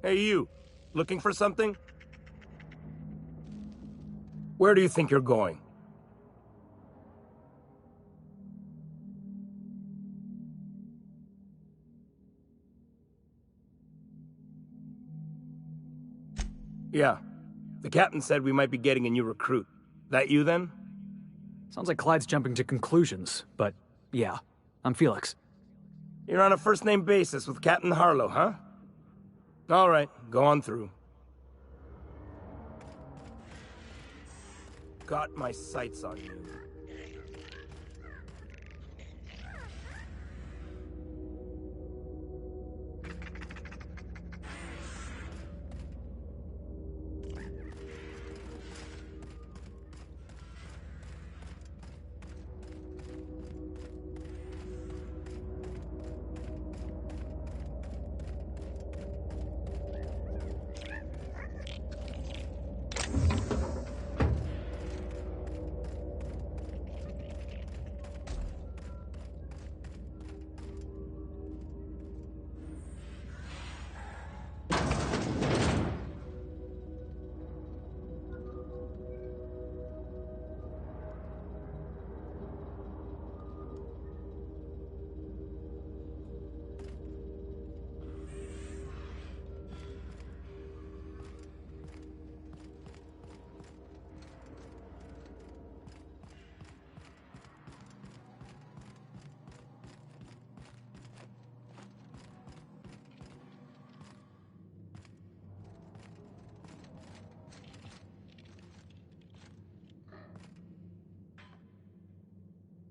Hey, you. Looking for something? Where do you think you're going? Yeah. The captain said we might be getting a new recruit. That you, then? Sounds like Clyde's jumping to conclusions, but yeah, I'm Felix. You're on a first-name basis with Captain Harlow, huh? All right, go on through. Got my sights on you.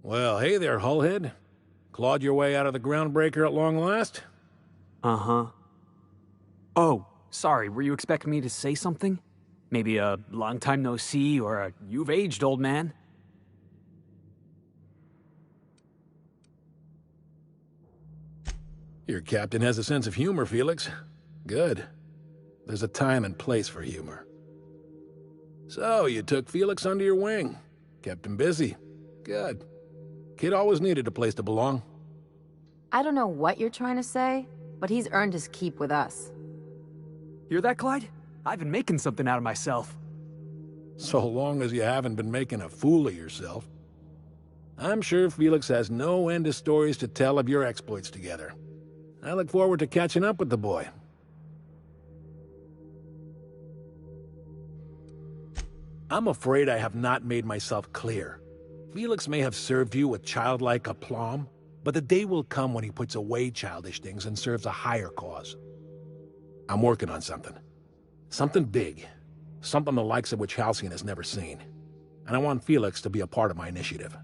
Well, hey there, Hullhead. Clawed your way out of the groundbreaker at long last? Uh-huh. Oh, sorry, were you expecting me to say something? Maybe a long time no see, or a you've aged, old man? Your captain has a sense of humor, Felix. Good. There's a time and place for humor. So, you took Felix under your wing. Kept him busy. Good. Kid always needed a place to belong. I don't know what you're trying to say, but he's earned his keep with us. Hear that, Clyde? I've been making something out of myself. So long as you haven't been making a fool of yourself. I'm sure Felix has no end of stories to tell of your exploits together. I look forward to catching up with the boy. I'm afraid I have not made myself clear. Felix may have served you with childlike aplomb, but the day will come when he puts away childish things and serves a higher cause. I'm working on something. Something big. Something the likes of which Halcyon has never seen. And I want Felix to be a part of my initiative.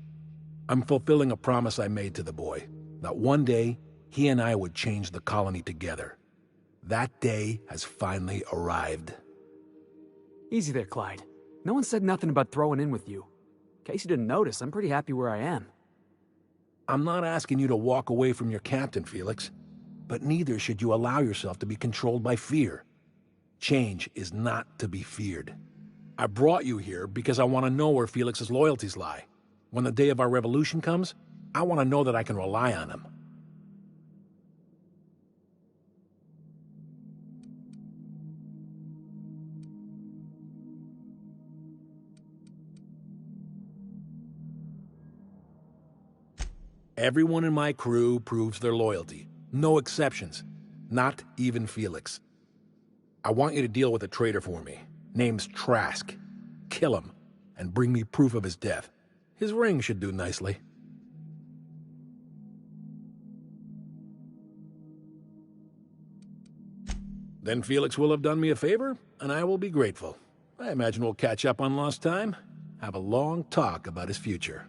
I'm fulfilling a promise I made to the boy, that one day he and I would change the colony together. That day has finally arrived. Easy there, Clyde. No one said nothing about throwing in with you. In case you didn't notice, I'm pretty happy where I am. I'm not asking you to walk away from your captain, Felix. But neither should you allow yourself to be controlled by fear. Change is not to be feared. I brought you here because I want to know where Felix's loyalties lie. When the day of our revolution comes, I want to know that I can rely on him. Everyone in my crew proves their loyalty. No exceptions. Not even Felix. I want you to deal with a traitor for me. Name's Trask. Kill him, and bring me proof of his death. His ring should do nicely. Then Felix will have done me a favor, and I will be grateful. I imagine we'll catch up on lost time, have a long talk about his future.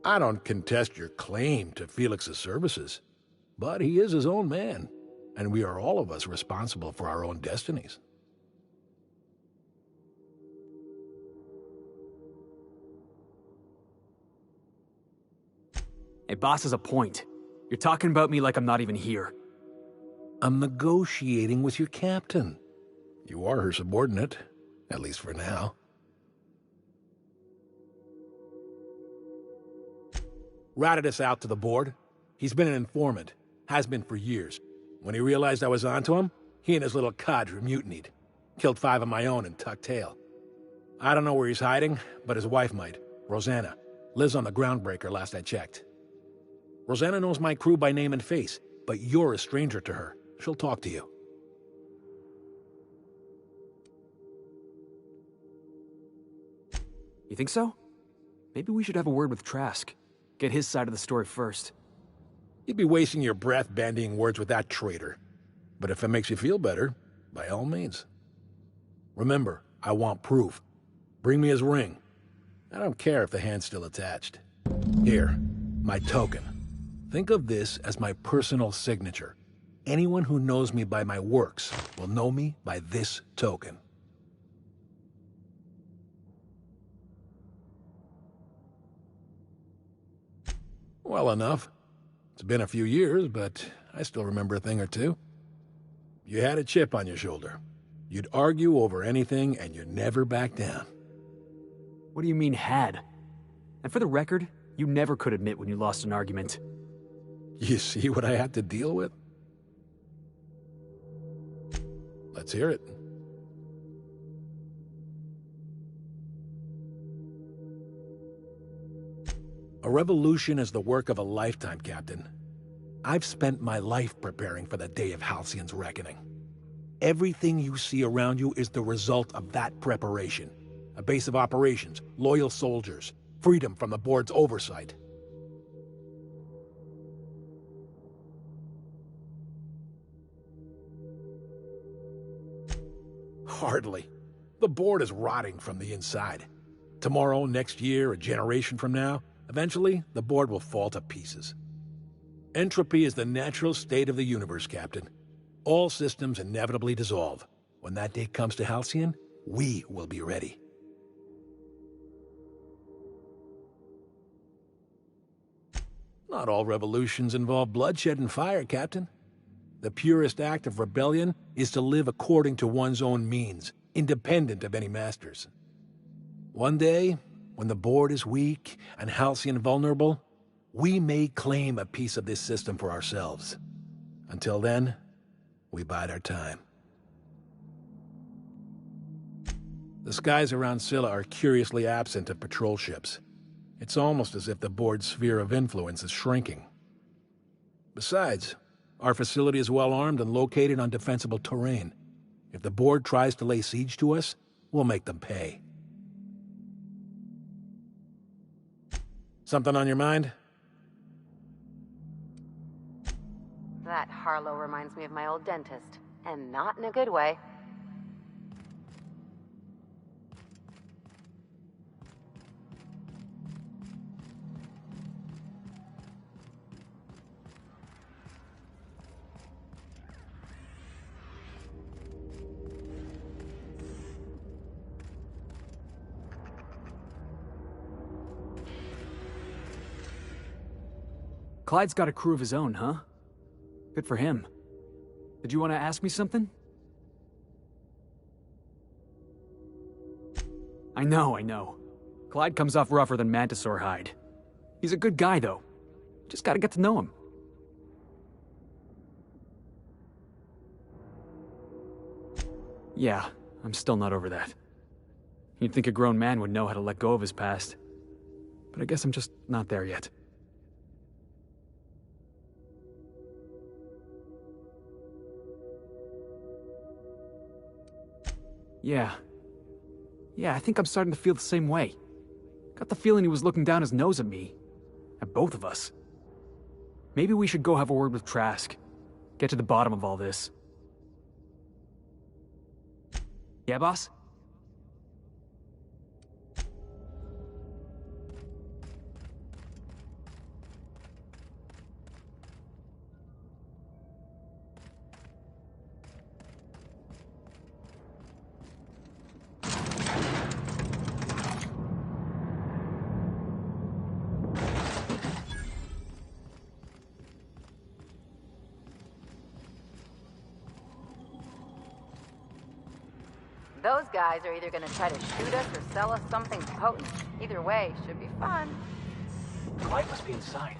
I don't contest your claim to Felix's services, but he is his own man, and we are all of us responsible for our own destinies. Hey, boss has a point. You're talking about me like I'm not even here. I'm negotiating with your captain. You are her subordinate, at least for now. Ratted us out to the board. He's been an informant. Has been for years. When he realized I was onto him, he and his little cadre mutinied. Killed 5 of my own and tucked tail. I don't know where he's hiding, but his wife might. Rosanna. Lives on the Groundbreaker last I checked. Rosanna knows my crew by name and face, but you're a stranger to her. She'll talk to you. You think so? Maybe we should have a word with Trask. Get his side of the story first. You'd be wasting your breath bandying words with that traitor. But if it makes you feel better, by all means. Remember, I want proof. Bring me his ring. I don't care if the hand's still attached. Here, my token. Think of this as my personal signature. Anyone who knows me by my works will know me by this token. Well enough. It's been a few years, but I still remember a thing or two. You had a chip on your shoulder. You'd argue over anything, and you never back down. What do you mean, had? And for the record, you never could admit when you lost an argument. You see what I had to deal with? Let's hear it. A revolution is the work of a lifetime, Captain. I've spent my life preparing for the day of Halcyon's reckoning. Everything you see around you is the result of that preparation. A base of operations, loyal soldiers, freedom from the board's oversight. Hardly. The board is rotting from the inside. Tomorrow, next year, a generation from now, eventually, the board will fall to pieces. Entropy is the natural state of the universe, Captain. All systems inevitably dissolve. When that day comes to Halcyon, we will be ready. Not all revolutions involve bloodshed and fire, Captain. The purest act of rebellion is to live according to one's own means, independent of any masters. One day, when the board is weak and Halcyon vulnerable, we may claim a piece of this system for ourselves. Until then, we bide our time. The skies around Scylla are curiously absent of patrol ships. It's almost as if the board's sphere of influence is shrinking. Besides, our facility is well armed and located on defensible terrain. If the board tries to lay siege to us, we'll make them pay. Something on your mind? That Harlow reminds me of my old dentist, and not in a good way. Clyde's got a crew of his own, huh? Good for him. Did you want to ask me something? I know. Clyde comes off rougher than Mantisaur hide. He's a good guy, though. Just gotta get to know him. Yeah, I'm still not over that. You'd think a grown man would know how to let go of his past. But I guess I'm just not there yet. Yeah, I think I'm starting to feel the same way. Got the feeling he was looking down his nose at me. At both of us. Maybe we should go have a word with Trask. Get to the bottom of all this. Yeah, boss? Those guys are either gonna try to shoot us or sell us something potent. Either way, should be fun. Clyde must be inside.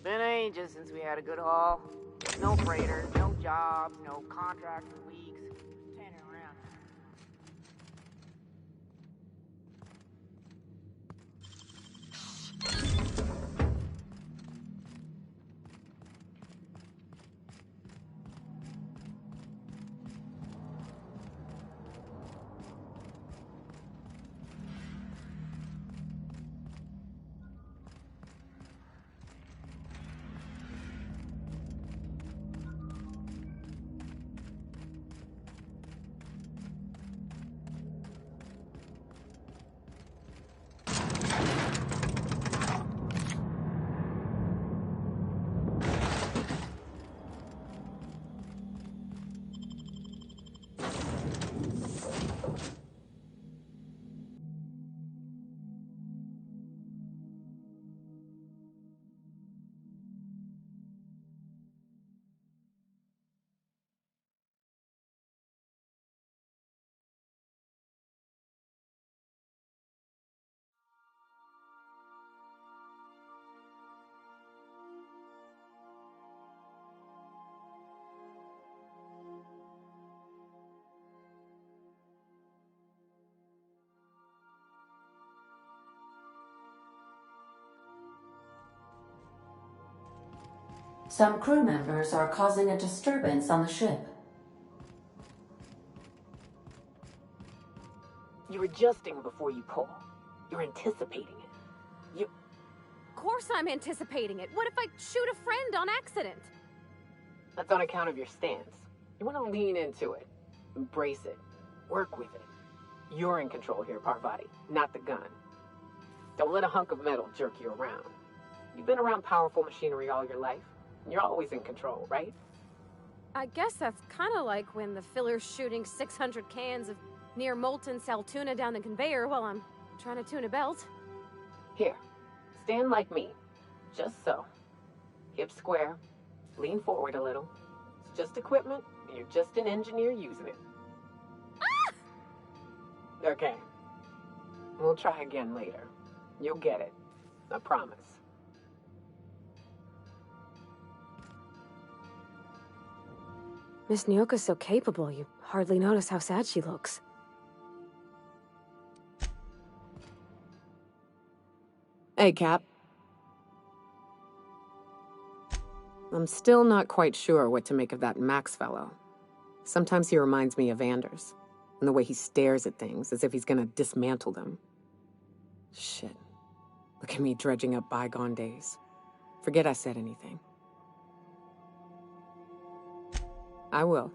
Been ages since we had a good haul. No freighters, no jobs, no contracts for weeks. Standing around. Some crew members are causing a disturbance on the ship. You're adjusting before you pull. You're anticipating it. Of course I'm anticipating it. What if I shoot a friend on accident? That's on account of your stance. You want to lean into it. Embrace it. Work with it. You're in control here, Parvati, not the gun. Don't let a hunk of metal jerk you around. You've been around powerful machinery all your life. You're always in control, right? I guess that's kind of like when the filler's shooting 600 cans of near molten cell tuna down the conveyor while I'm trying to tune a belt. Here, stand like me. Just so. Hips square. Lean forward a little. It's just equipment, and you're just an engineer using it. Ah! Okay. We'll try again later. You'll get it. I promise. Miss Nyoka's so capable, you hardly notice how sad she looks. Hey, Cap. I'm still not quite sure what to make of that Max fellow. Sometimes he reminds me of Anders, and the way he stares at things as if he's gonna dismantle them. Shit. Look at me dredging up bygone days. Forget I said anything. I will.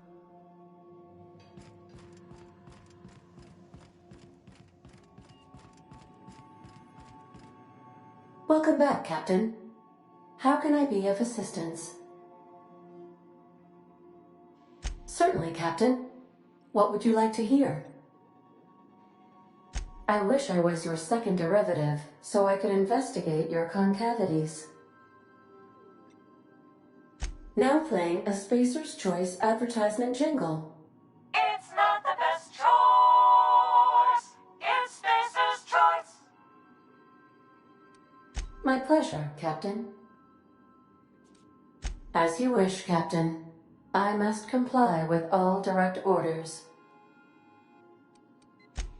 Welcome back, Captain. How can I be of assistance? Certainly, Captain. What would you like to hear? I wish I was your second derivative, so I could investigate your concavities. Now playing a Spacer's Choice advertisement jingle. It's not the best choice. It's Spacer's Choice. My pleasure, Captain. As you wish, Captain. I must comply with all direct orders.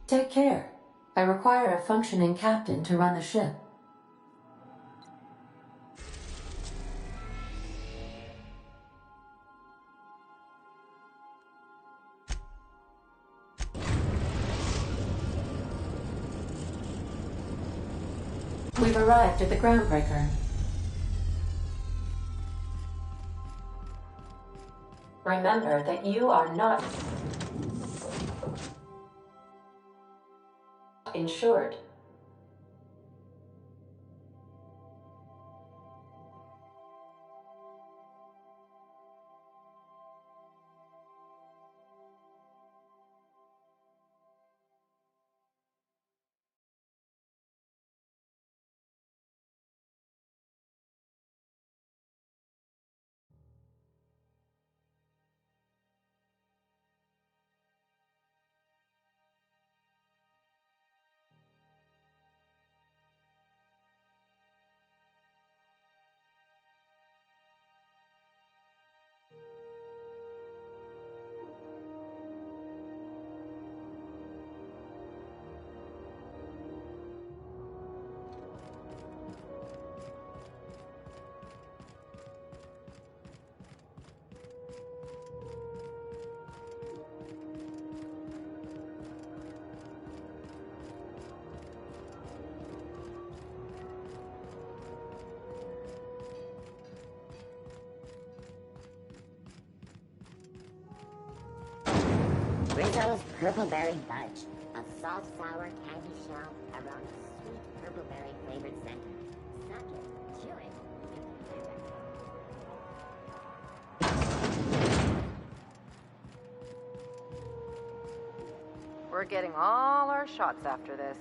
Take care. I require a functioning captain to run the ship. We've arrived at the groundbreaker. Remember that you are not insured. Rizzo's Purpleberry Fudge, a salt sour candy shell around a sweet purpleberry flavored center. Suck it, chew it. We're getting all our shots after this.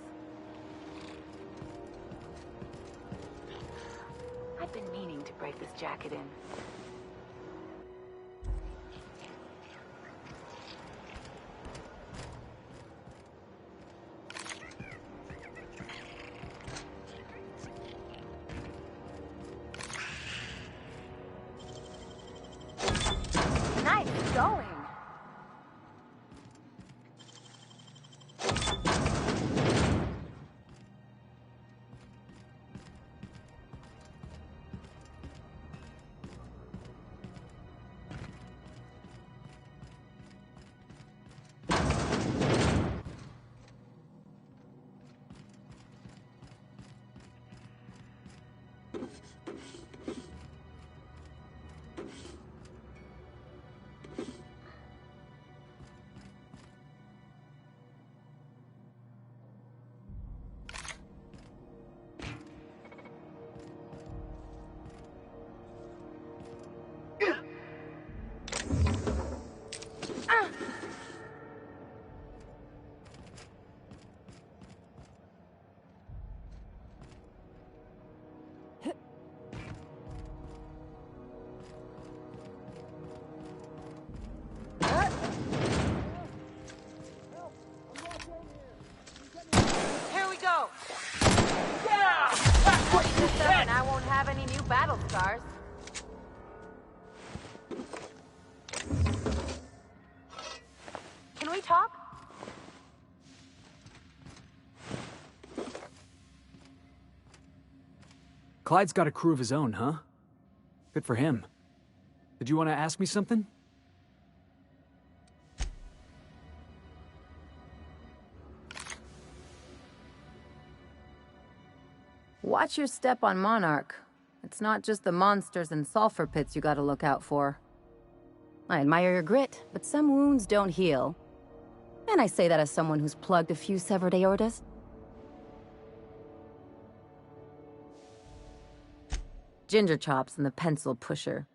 I've been meaning to break this jacket in. Nice going. Here we go. Yeah! And I won't have any new battle scars. Can we talk? Clyde's got a crew of his own, huh? Good for him. Did you want to ask me something? Watch your step on Monarch. It's not just the monsters and sulfur pits you gotta look out for. I admire your grit, but some wounds don't heal. And I say that as someone who's plugged a few severed aortas. Ginger Chops and the Pencil Pusher.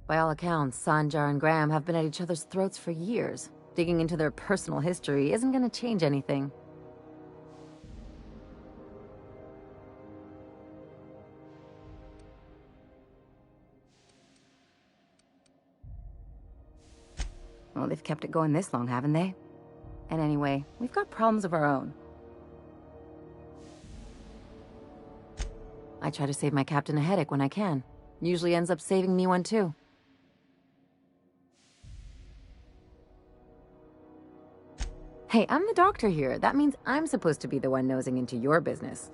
By all accounts, Sanjar and Graham have been at each other's throats for years. Digging into their personal history isn't gonna change anything. Well, they've kept it going this long, haven't they? And anyway, we've got problems of our own. I try to save my captain a headache when I can. Usually ends up saving me one too. Hey, I'm the doctor here. That means I'm supposed to be the one nosing into your business.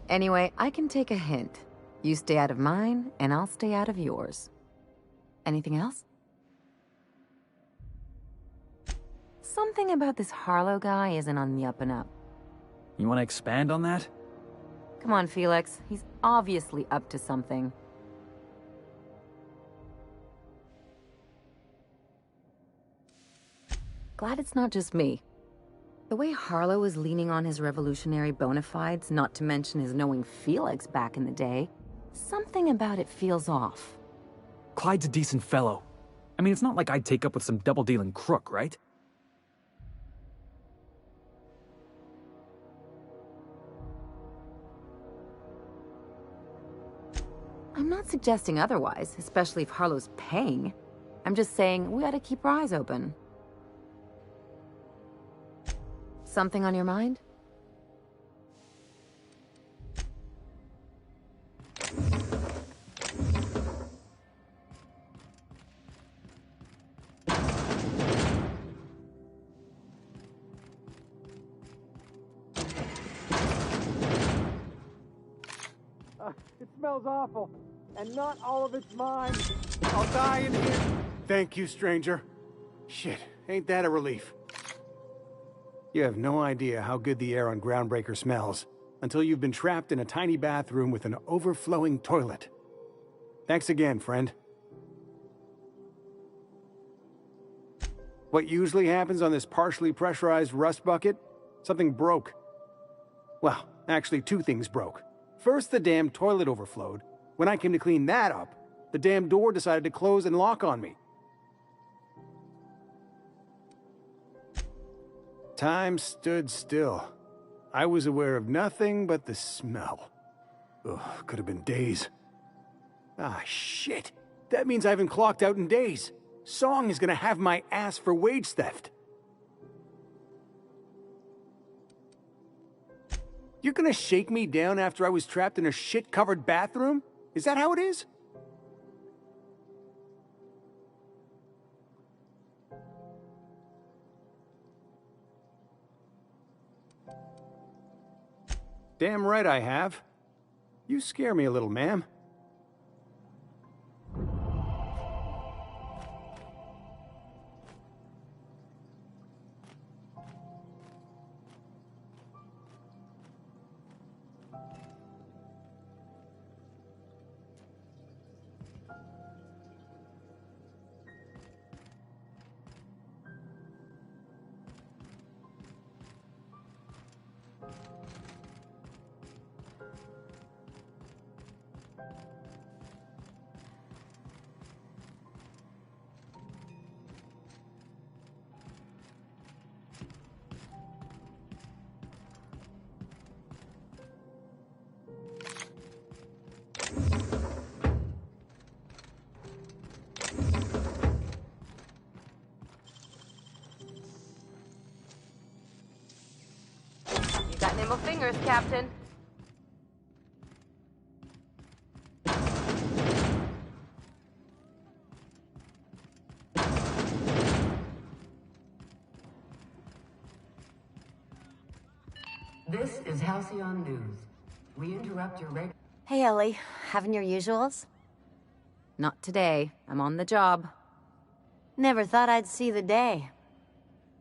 Anyway, I can take a hint. You stay out of mine, and I'll stay out of yours. Anything else? Something about this Harlow guy isn't on the up and up. You want to expand on that? Come on, Felix. He's obviously up to something. Glad it's not just me. The way Harlow is leaning on his revolutionary bona fides, not to mention his knowing Felix back in the day, something about it feels off. Clyde's a decent fellow. I mean, it's not like I'd take up with some double-dealing crook, right? I'm not suggesting otherwise, especially if Harlow's paying. I'm just saying we ought to keep our eyes open. Something on your mind? It smells awful, and not all of it's mine. I'll die in here. Thank you, stranger. Shit, ain't that a relief? You have no idea how good the air on Groundbreaker smells until you've been trapped in a tiny bathroom with an overflowing toilet. Thanks again, friend. What usually happens on this partially pressurized rust bucket? Something broke. Well, actually, two things broke. First, the damn toilet overflowed. When I came to clean that up, the damn door decided to close and lock on me. Time stood still. I was aware of nothing but the smell. Ugh, could have been days. Ah, shit. That means I haven't clocked out in days. Song is gonna have my ass for wage theft. You're gonna shake me down after I was trapped in a shit-covered bathroom? Is that how it is? Damn right I have. You scare me a little, ma'am. Got nimble fingers, Captain. This is Halcyon News. We interrupt your regular... Hey, Ellie. Having your usuals? Not today. I'm on the job. Never thought I'd see the day.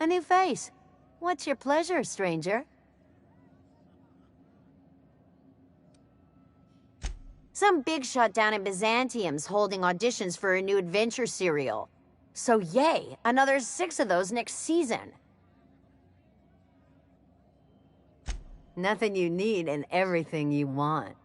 A new face. What's your pleasure, stranger? Some big shot down in Byzantium's holding auditions for a new adventure serial. So yay, another 6 of those next season. Nothing you need and everything you want.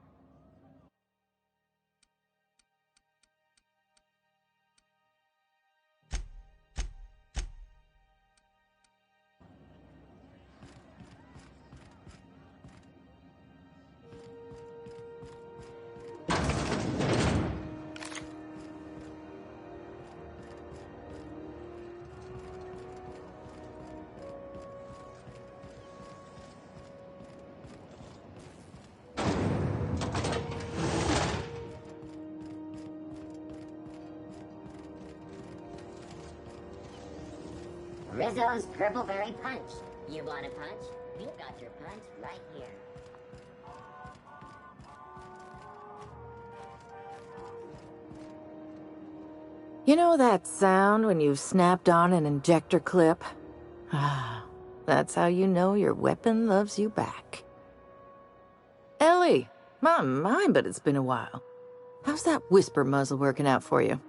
Rizzo's Purpleberry Punch. You want a punch? We've got your punch right here. You know that sound when you've snapped on an injector clip? Ah, that's how you know your weapon loves you back. Ellie. My, but it's been a while. How's that whisper muzzle working out for you?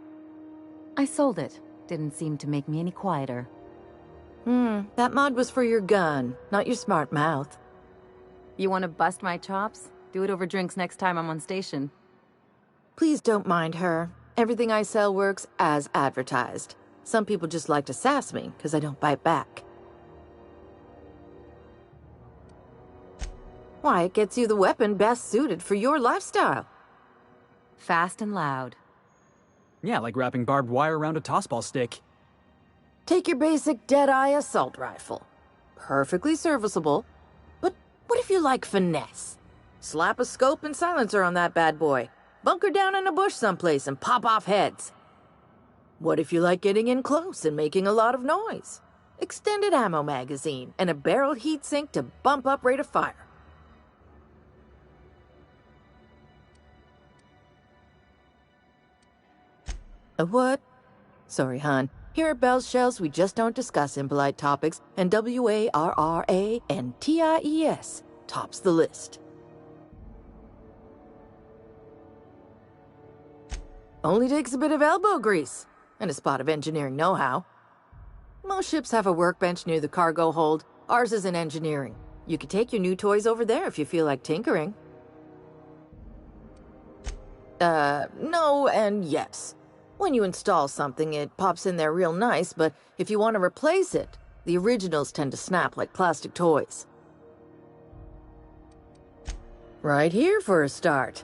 I sold it. Didn't seem to make me any quieter. That mod was for your gun, not your smart mouth. You want to bust my chops? Do it over drinks next time I'm on station. Please don't mind her. Everything I sell works as advertised. Some people just like to sass me, because I don't bite back. Why, it gets you the weapon best suited for your lifestyle. Fast and loud. Yeah, like wrapping barbed wire around a tossball stick. Take your basic Deadeye assault rifle. Perfectly serviceable. But what if you like finesse? Slap a scope and silencer on that bad boy. Bunker down in a bush someplace and pop off heads. What if you like getting in close and making a lot of noise? Extended ammo magazine and a barrel heatsink to bump up rate of fire. A what? Sorry, hon. Here at Bell's Shells, we just don't discuss impolite topics, and WARRANTIES tops the list. Only takes a bit of elbow grease and a spot of engineering know-how. Most ships have a workbench near the cargo hold. Ours is in engineering. You could take your new toys over there if you feel like tinkering. No and yes. When you install something, it pops in there real nice, but if you want to replace it, the originals tend to snap like plastic toys. Right here for a start.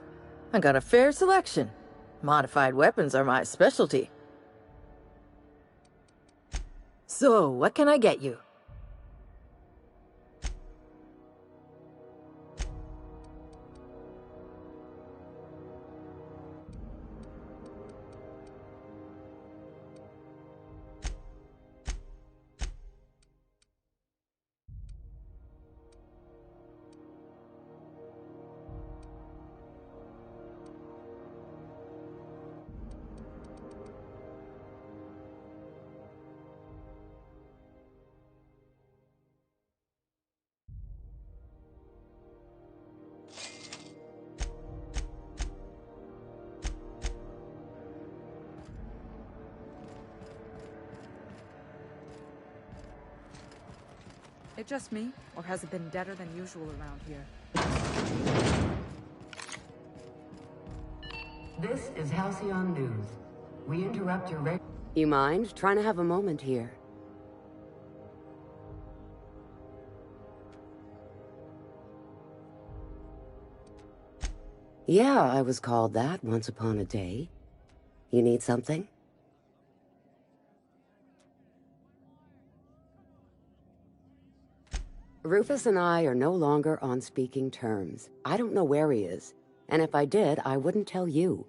I got a fair selection. Modified weapons are my specialty. So, what can I get you? It just me, or has it been deader than usual around here? This is Halcyon News. We interrupt your You mind trying to have a moment here? Yeah, I was called that once upon a day. You need something? Rufus and I are no longer on speaking terms. I don't know where he is, and if I did, I wouldn't tell you.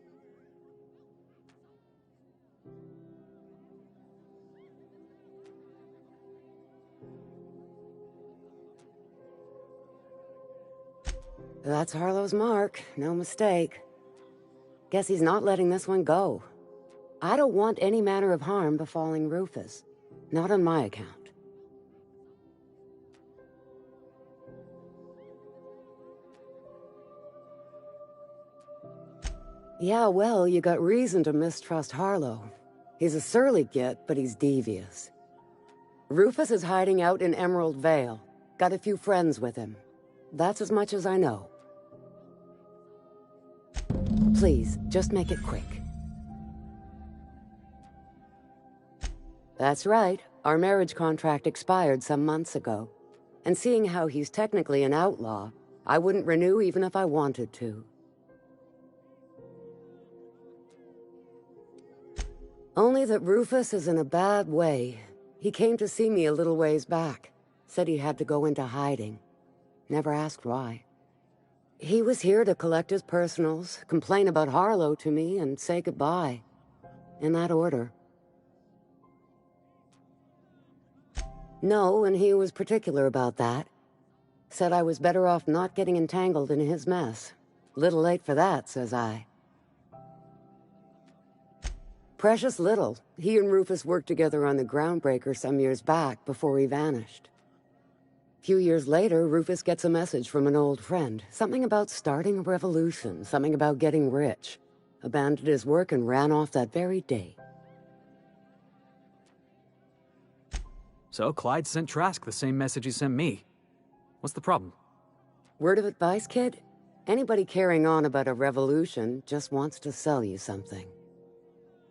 That's Harlow's mark, no mistake. Guess he's not letting this one go. I don't want any manner of harm befalling Rufus. Not on my account. Yeah, well, you got reason to mistrust Harlow. He's a surly git, but he's devious. Rufus is hiding out in Emerald Vale. Got a few friends with him. That's as much as I know. Please, just make it quick. That's right. Our marriage contract expired some months ago. And seeing how he's technically an outlaw, I wouldn't renew even if I wanted to. Only that Rufus is in a bad way. He came to see me a little ways back. Said he had to go into hiding. Never asked why. He was here to collect his personals, complain about Harlow to me, and say goodbye. In that order. No, and he was particular about that. Said I was better off not getting entangled in his mess. Little late for that, says I. Precious little. He and Rufus worked together on the Groundbreaker some years back before he vanished. Few years later, Rufus gets a message from an old friend. Something about starting a revolution, something about getting rich. Abandoned his work and ran off that very day. So Clyde sent Trask the same message he sent me. What's the problem? Word of advice, kid? Anybody carrying on about a revolution just wants to sell you something.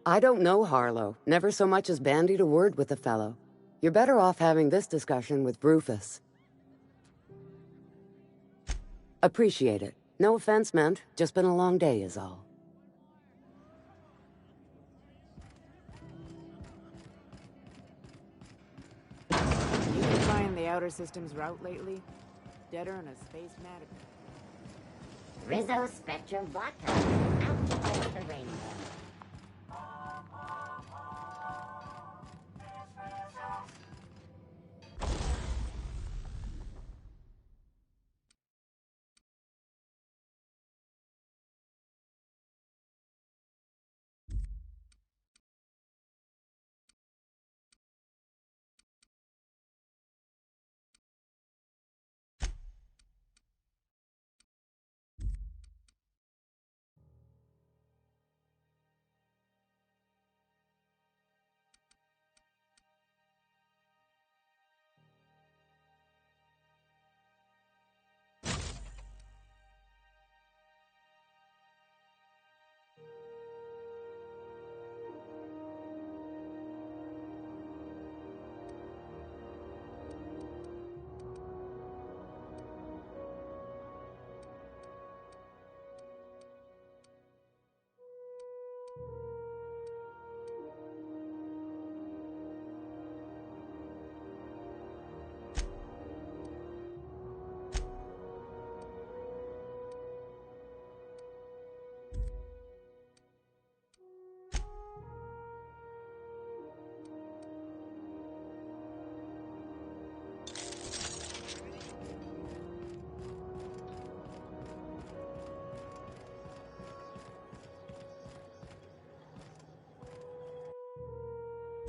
I don't know Harlow. Never so much as bandied a word with the fellow. You're better off having this discussion with Rufus. Appreciate it. No offense meant. Just been a long day is all. You been trying the Outer Systems route lately? Deader than a space matador. Rizzo Spectrum Vodka. Out to chase the rainbow.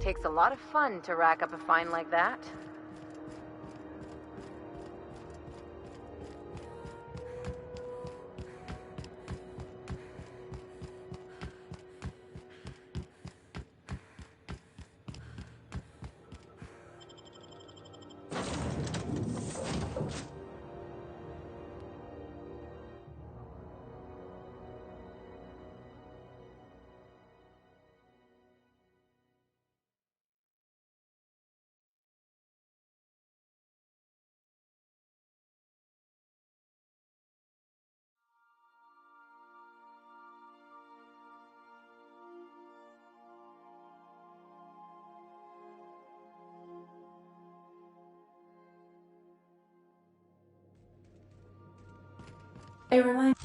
Takes a lot of fun to rack up a find like that. A reminder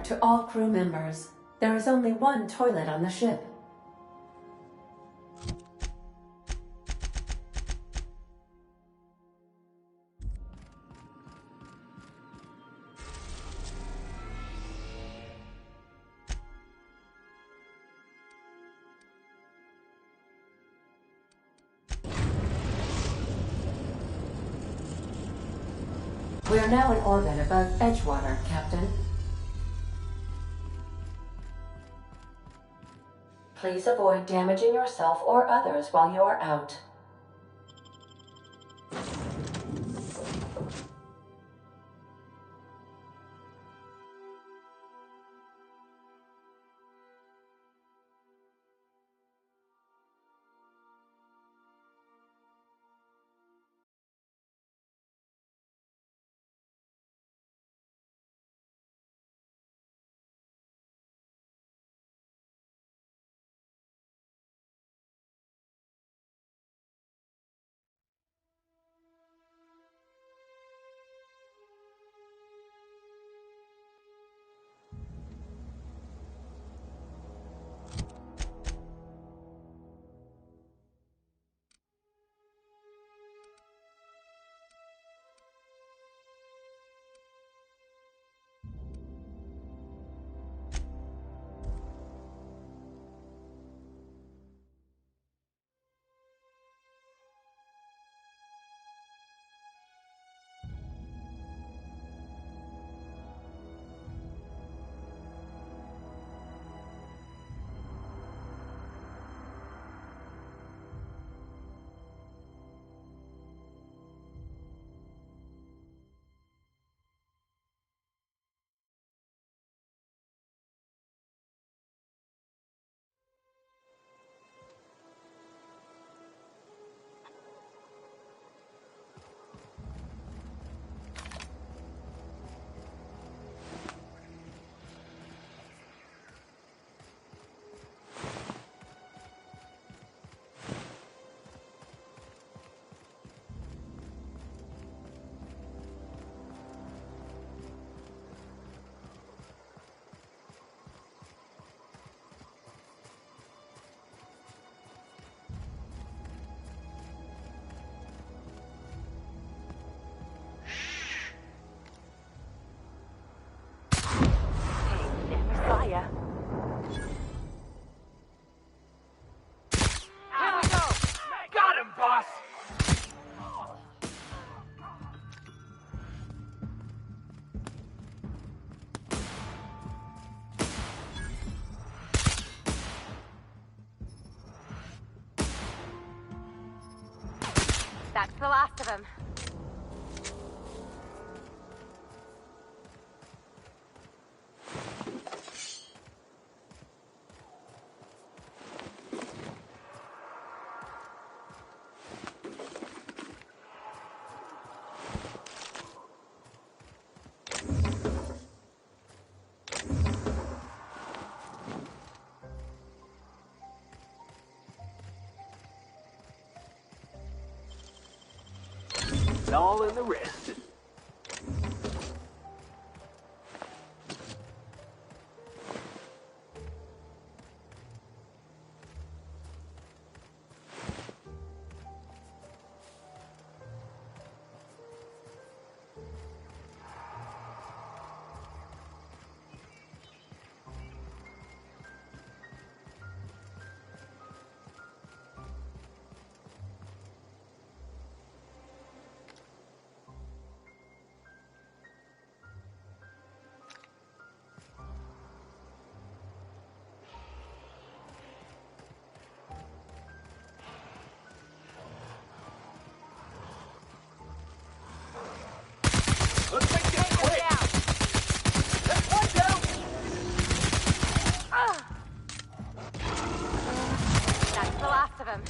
to all crew members. There is only one toilet on the ship. We are now in orbit above Edgewater, Captain. Please avoid damaging yourself or others while you are out. That's the last of them. It's all in the wrist. Let's make this quick! That's one down! That's the last of them.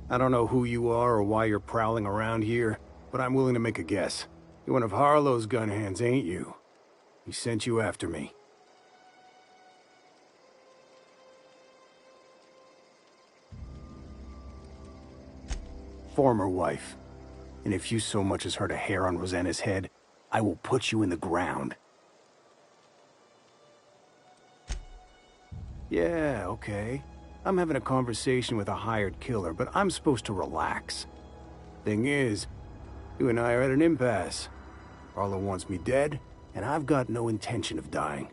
I don't know who you are or why you're prowling around here, but I'm willing to make a guess. You're one of Harlow's gun hands, ain't you? He sent you after me. Former wife. And if you so much as hurt a hair on Rosanna's head, I will put you in the ground. Yeah, okay. I'm having a conversation with a hired killer, but I'm supposed to relax. Thing is, you and I are at an impasse. Harlow wants me dead, and I've got no intention of dying.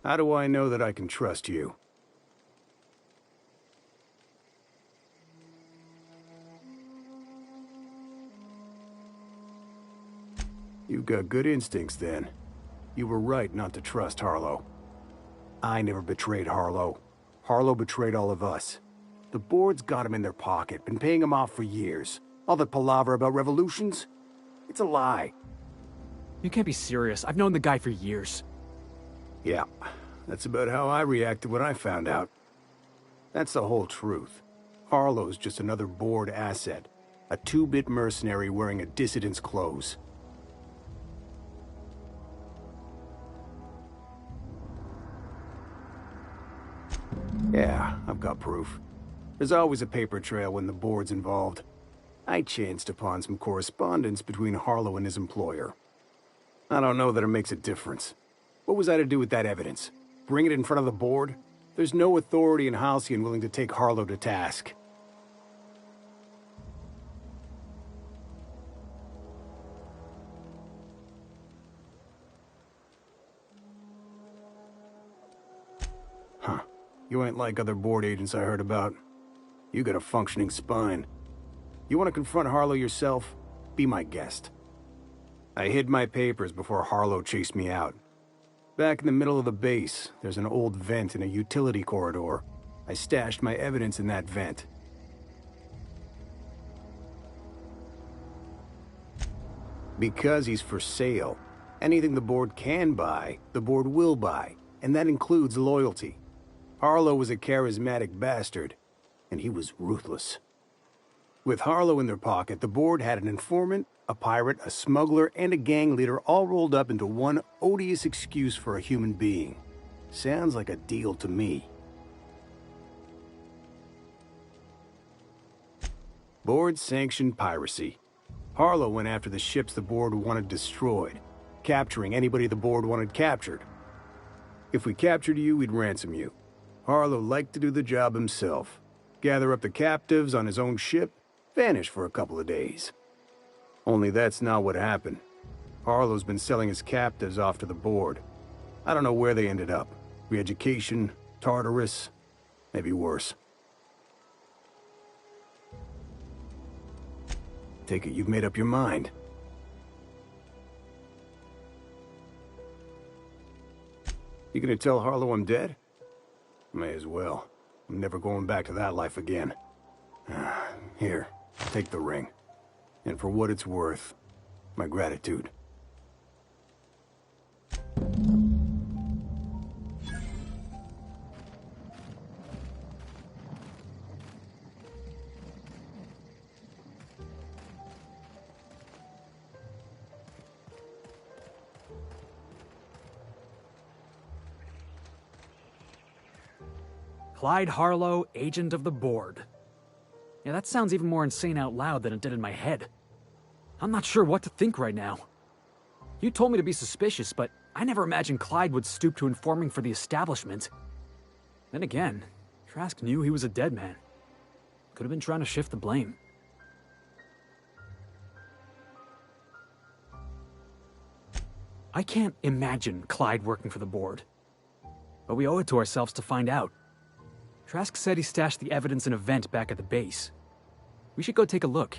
How do I know that I can trust you? You've got good instincts, then. You were right not to trust Harlow. I never betrayed Harlow. Harlow betrayed all of us. The board's got him in their pocket, been paying him off for years. All that palaver about revolutions? It's a lie. You can't be serious. I've known the guy for years. Yeah, that's about how I reacted when I found out. That's the whole truth. Harlow's just another board asset. A two-bit mercenary wearing a dissident's clothes. Yeah, I've got proof. There's always a paper trail when the board's involved. I chanced upon some correspondence between Harlow and his employer. I don't know that it makes a difference. What was I to do with that evidence? Bring it in front of the board? There's no authority in Halcyon willing to take Harlow to task. Huh. You ain't like other board agents I heard about. You got a functioning spine. You want to confront Harlow yourself? Be my guest. I hid my papers before Harlow chased me out. Back in the middle of the base, there's an old vent in a utility corridor. I stashed my evidence in that vent. Because he's for sale. Anything the board can buy, the board will buy. and that includes loyalty. Harlow was a charismatic bastard, and he was ruthless. With Harlow in their pocket, the board had an informant, a pirate, a smuggler, and a gang leader all rolled up into one odious excuse for a human being. Sounds like a deal to me. Board sanctioned piracy. Harlow went after the ships the board wanted destroyed, capturing anybody the board wanted captured. If we captured you, we'd ransom you. Harlow liked to do the job himself. Gather up the captives on his own ship, vanish for a couple of days. Only that's not what happened. Harlow's been selling his captives off to the board. I don't know where they ended up. Re-education, Tartarus, maybe worse. Take it you've made up your mind. You gonna tell Harlow I'm dead? May as well. I'm never going back to that life again. Here, take the ring. And for what it's worth, my gratitude. Clyde Harlow, agent of the board. Yeah, that sounds even more insane out loud than it did in my head. I'm not sure what to think right now. You told me to be suspicious, but I never imagined Clyde would stoop to informing for the establishment. Then again, Trask knew he was a dead man. Could have been trying to shift the blame. I can't imagine Clyde working for the board. But we owe it to ourselves to find out. Trask said he stashed the evidence in a vent back at the base. We should go take a look.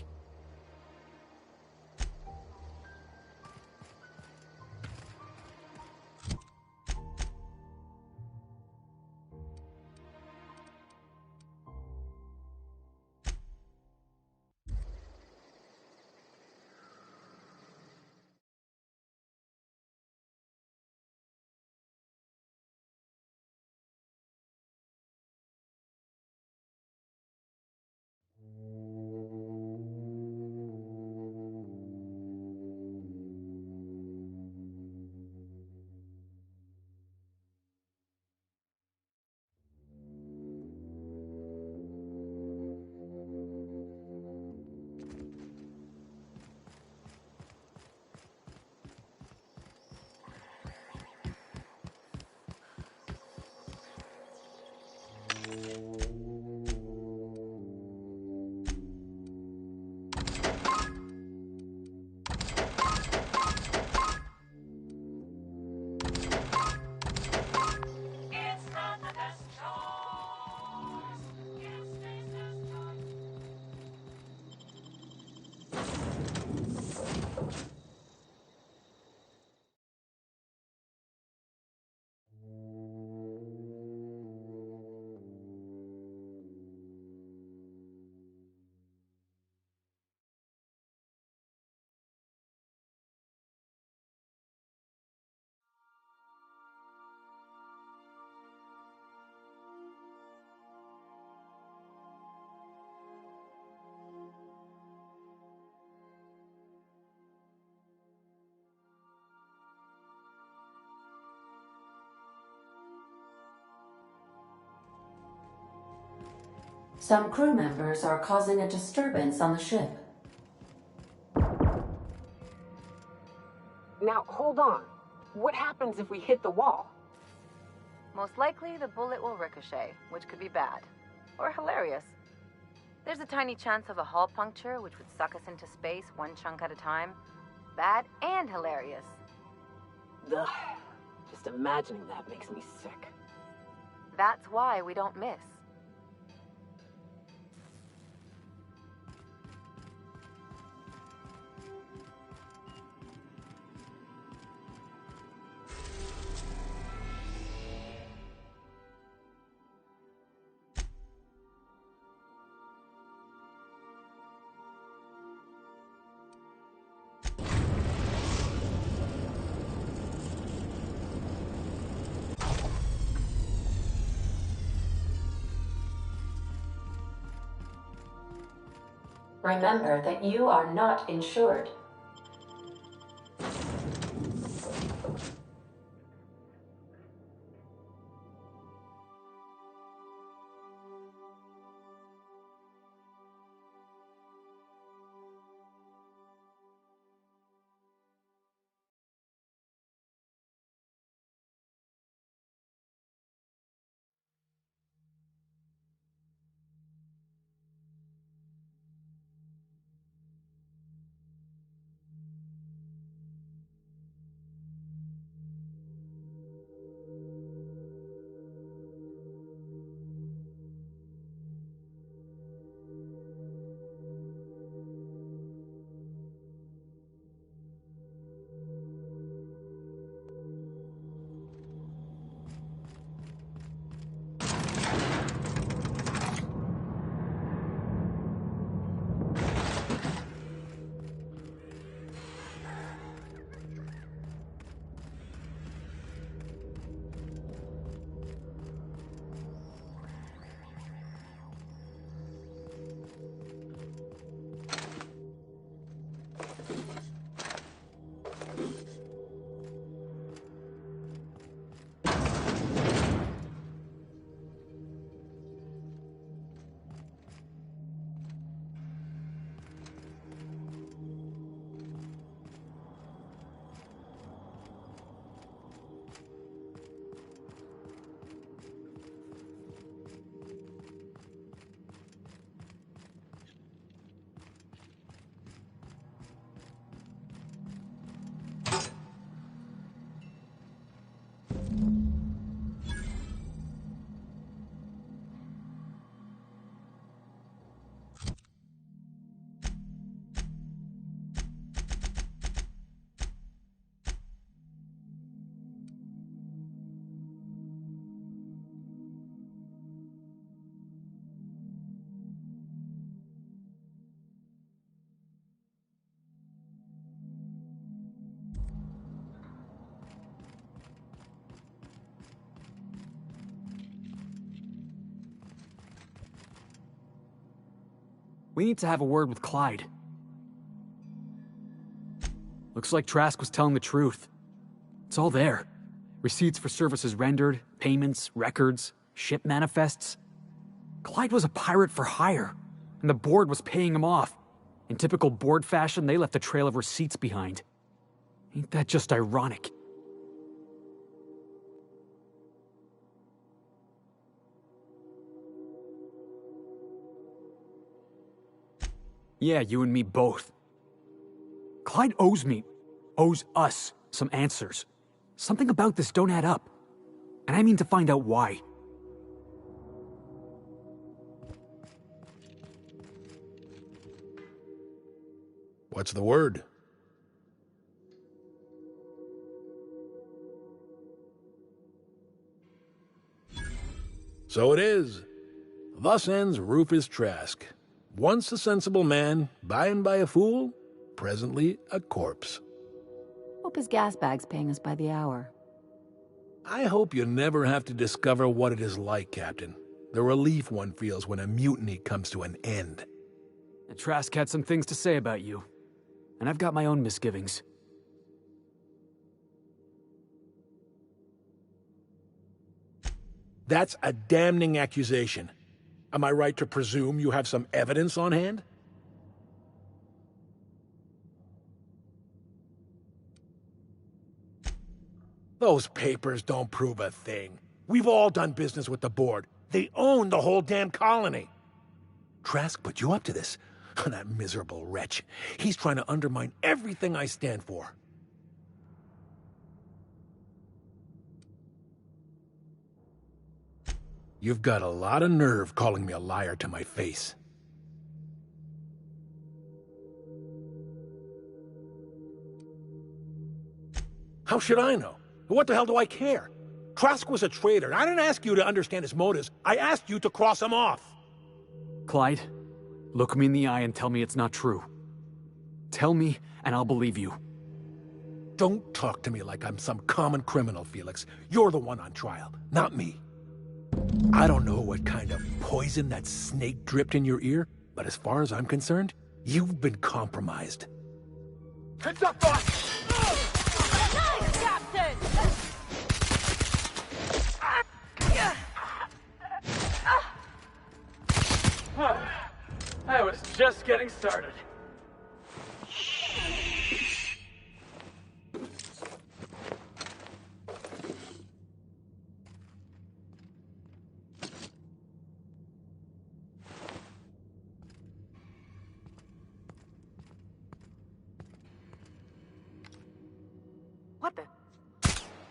It's not the best choice. It's Spacer's choice. Some crew members are causing a disturbance on the ship. Now, hold on. What happens if we hit the wall? Most likely, the bullet will ricochet, which could be bad. Or hilarious. There's a tiny chance of a hull puncture, which would suck us into space one chunk at a time. Bad and hilarious. Ugh. Just imagining that makes me sick. That's why we don't miss. Remember that you are not insured. We need to have a word with Clyde. Looks like Trask was telling the truth. It's all there. Receipts for services rendered, payments, records, ship manifests. Clyde was a pirate for hire, and the board was paying him off. In typical board fashion, they left a trail of receipts behind. Ain't that just ironic? Yeah, you and me both. Clyde owes us some answers. Something about this don't add up. And I mean to find out why. What's the word? So it is. Thus ends Rufus Trask. Once a sensible man, by and by a fool, presently a corpse. Hope his gas bag's paying us by the hour. I hope you never have to discover what it is like, Captain. The relief one feels when a mutiny comes to an end. And Trask had some things to say about you. And I've got my own misgivings. That's a damning accusation. Am I right to presume you have some evidence on hand? Those papers don't prove a thing. We've all done business with the board. They own the whole damn colony. Trask put you up to this. That miserable wretch. He's trying to undermine everything I stand for. You've got a lot of nerve calling me a liar to my face. How should I know? What the hell do I care? Trask was a traitor, and I didn't ask you to understand his motives. I asked you to cross him off. Clyde, look me in the eye and tell me it's not true. Tell me, and I'll believe you. Don't talk to me like I'm some common criminal, Felix. You're the one on trial, not me. I don't know what kind of poison that snake dripped in your ear, but as far as I'm concerned, You've been compromised. Heads up, boss! Nice, Captain! I was just getting started. What the?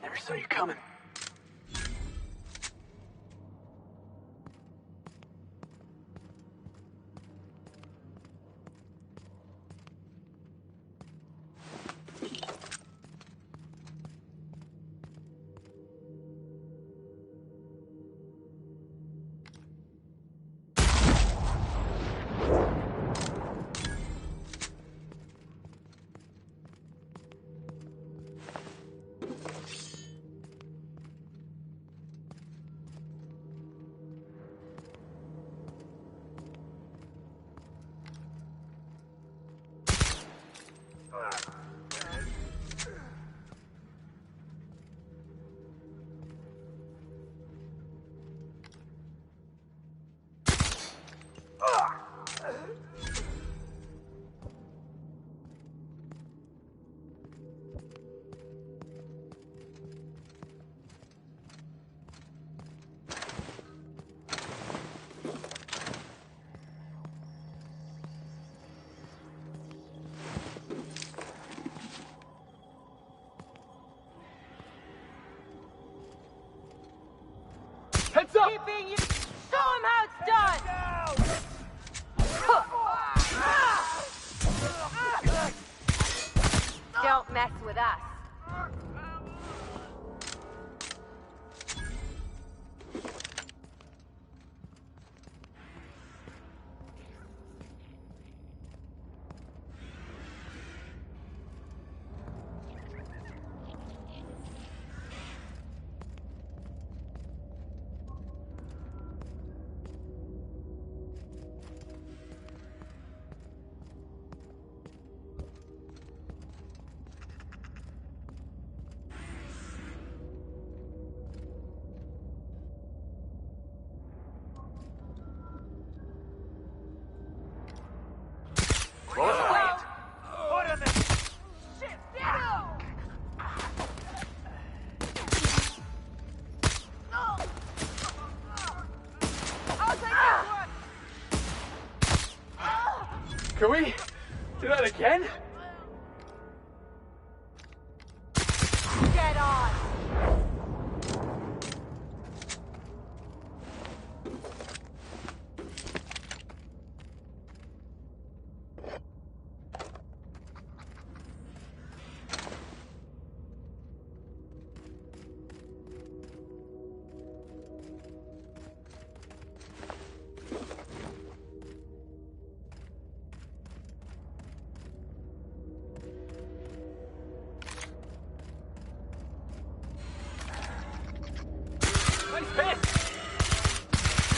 Never saw you coming. Heads up! Keeping you. Show him how it's done! Don't mess with us. Can we do that again? Get on!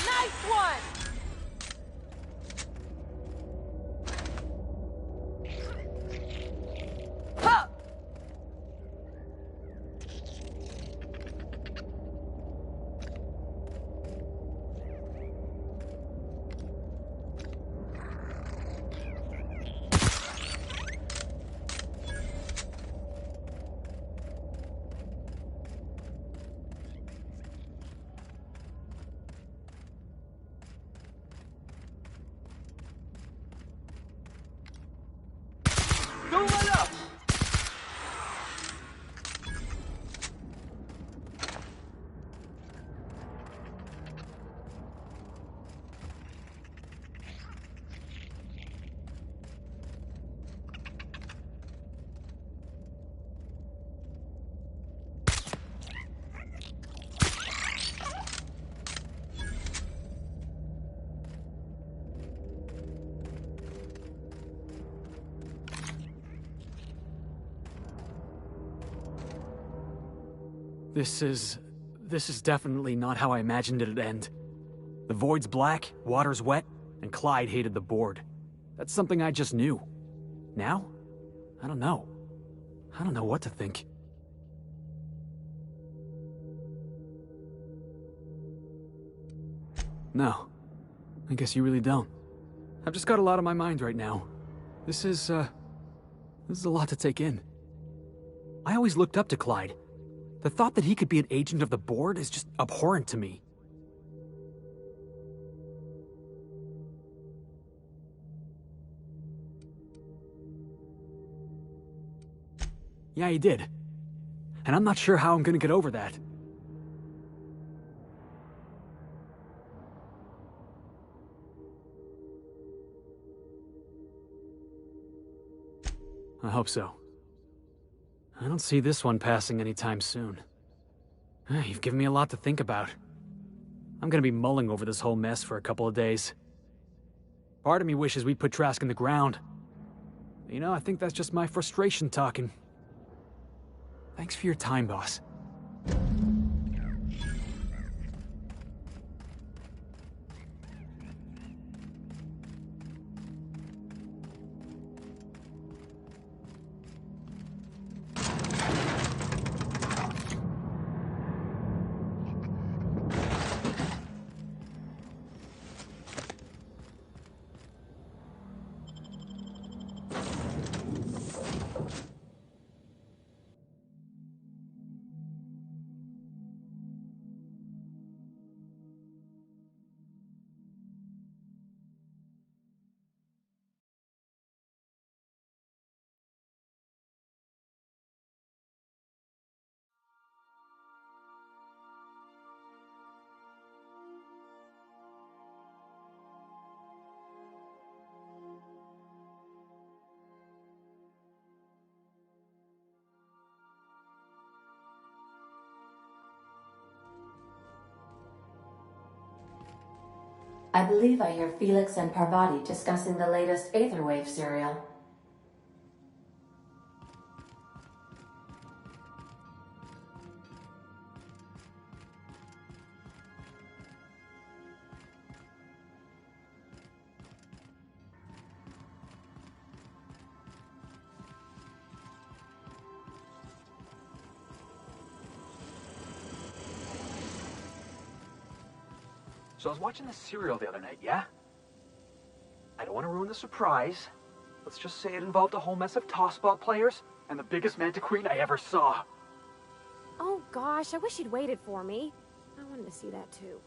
Nice one! Huh. Don't let up! This is definitely not how I imagined it'd end. The void's black, water's wet, and Clyde hated the board. That's something I just knew. Now? I don't know. I don't know what to think. No. I guess you really don't. I've just got a lot on my mind right now. This is a lot to take in. I always looked up to Clyde. The thought that he could be an agent of the board is just abhorrent to me. Yeah, he did. And I'm not sure how I'm gonna get over that. I hope so. I don't see this one passing anytime soon. You've given me a lot to think about. I'm gonna be mulling over this whole mess for a couple of days. Part of me wishes we'd put Trask in the ground. You know, I think that's just my frustration talking. Thanks for your time, boss. I believe I hear Felix and Parvati discussing the latest Aetherwave serial. So I was watching this serial the other night, yeah? I don't want to ruin the surprise. Let's just say it involved a whole mess of tossball players and the biggest Mantiqueen I ever saw. Oh gosh, I wish you'd waited for me. I wanted to see that too.